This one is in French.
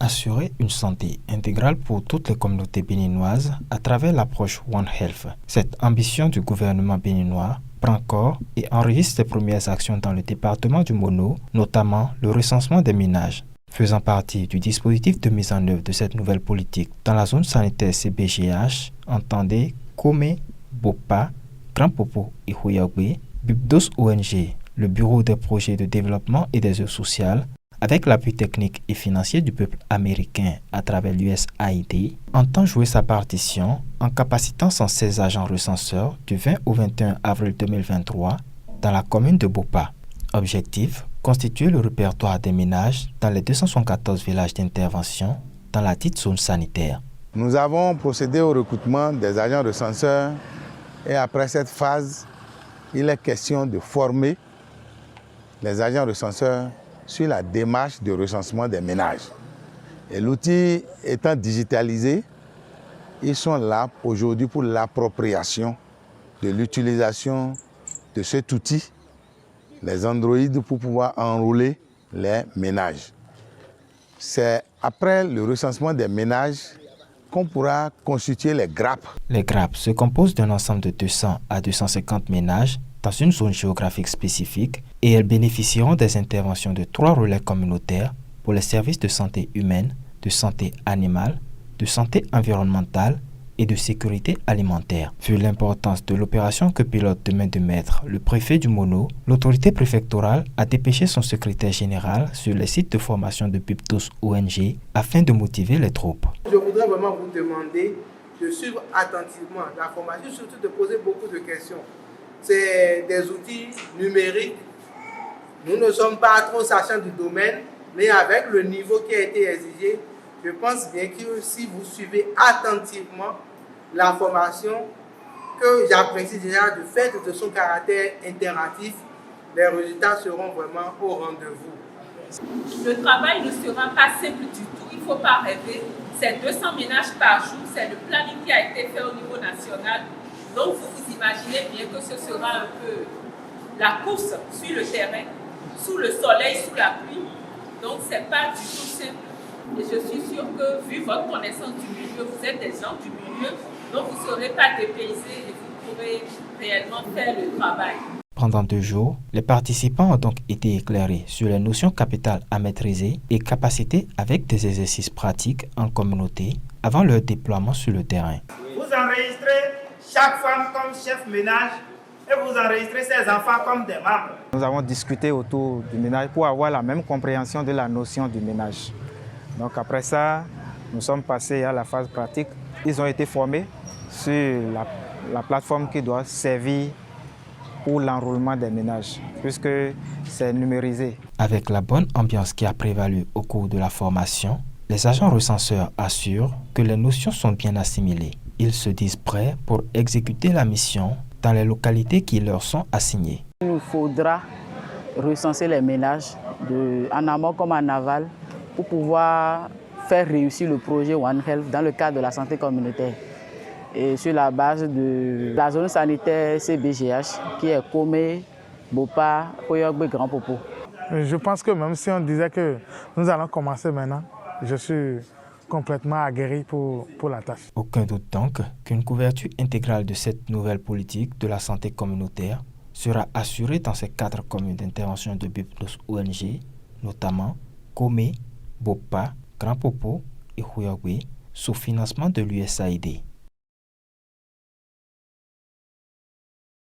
assurer une santé intégrale pour toutes les communautés béninoises à travers l'approche One Health. Cette ambition du gouvernement béninois prend corps et enregistre ses premières actions dans le département du Mono, notamment le recensement des ménages. Faisant partie du dispositif de mise en œuvre de cette nouvelle politique dans la zone sanitaire CBGH, entendez Komé, Bopa, Grand Popo et Huyagwe, Bibdos ONG, le Bureau des projets de développement et des œuvres sociales, avec l'appui technique et financier du peuple américain à travers l'USAID, entend jouer sa partition en capacitant 116 agents recenseurs du 20 au 21 avril 2023 dans la commune de Bopa. Objectif, constituer le répertoire des ménages dans les 274 villages d'intervention dans la dite zone sanitaire. Nous avons procédé au recrutement des agents recenseurs et après cette phase, il est question de former les agents recenseurs sur la démarche de recensement des ménages. Et l'outil étant digitalisé, ils sont là aujourd'hui pour l'appropriation de l'utilisation de cet outil, les androïdes, pour pouvoir enrôler les ménages. C'est après le recensement des ménages qu'on pourra constituer les grappes. Les grappes se composent d'un ensemble de 200 à 250 ménages dans une zone géographique spécifique et elles bénéficieront des interventions de 3 relais communautaires pour les services de santé humaine, de santé animale, de santé environnementale et de sécurité alimentaire. Vu l'importance de l'opération que pilote de main de maître le préfet du Mono, l'autorité préfectorale a dépêché son secrétaire général sur les sites de formation de Bibdos ONG afin de motiver les troupes. Je voudrais vraiment vous demander de suivre attentivement la formation, surtout de poser beaucoup de questions. C'est des outils numériques. Nous ne sommes pas trop sachants du domaine, mais avec le niveau qui a été exigé, je pense bien que si vous suivez attentivement la formation, que j'apprécie déjà du fait de son caractère interactif, les résultats seront vraiment au rendez-vous. Le travail ne sera pas simple du tout, il ne faut pas rêver. C'est 200 ménages par jour, c'est le planning qui a été fait au niveau national. Donc vous imaginez bien que ce sera un peu la course sur le terrain, sous le soleil, sous la pluie. Donc ce n'est pas du tout simple. Et je suis sûre que vu votre connaissance du milieu, vous êtes des gens du milieu, donc vous ne serez pas dépaysés et vous pourrez réellement faire le travail. Pendant 2 jours, les participants ont donc été éclairés sur les notions capitales à maîtriser et capacités avec des exercices pratiques en communauté avant leur déploiement sur le terrain. Vous enregistrez chaque femme comme chef ménage et vous enregistrez ses enfants comme des membres. Nous avons discuté autour du ménage pour avoir la même compréhension de la notion du ménage. Donc après ça, nous sommes passés à la phase pratique. Ils ont été formés sur la plateforme qui doit servir pour l'enrôlement des ménages, puisque c'est numérisé. Avec la bonne ambiance qui a prévalu au cours de la formation, les agents recenseurs assurent que les notions sont bien assimilées. Ils se disent prêts pour exécuter la mission dans les localités qui leur sont assignées. Il nous faudra recenser les ménages en amont comme en aval pour pouvoir faire réussir le projet One Health dans le cadre de la santé communautaire. Et sur la base de la zone sanitaire CBGH qui est Komé, Bopa, Huyagwe, Grand Popo. Je pense que même si on disait que nous allons commencer maintenant, je suis complètement aguerri pour la tâche. Aucun doute donc qu'une couverture intégrale de cette nouvelle politique de la santé communautaire sera assurée dans ces 4 communes d'intervention de Bibdos ONG, notamment Komé, Bopa, Grand Popo et Huyagwe, sous financement de l'USAID.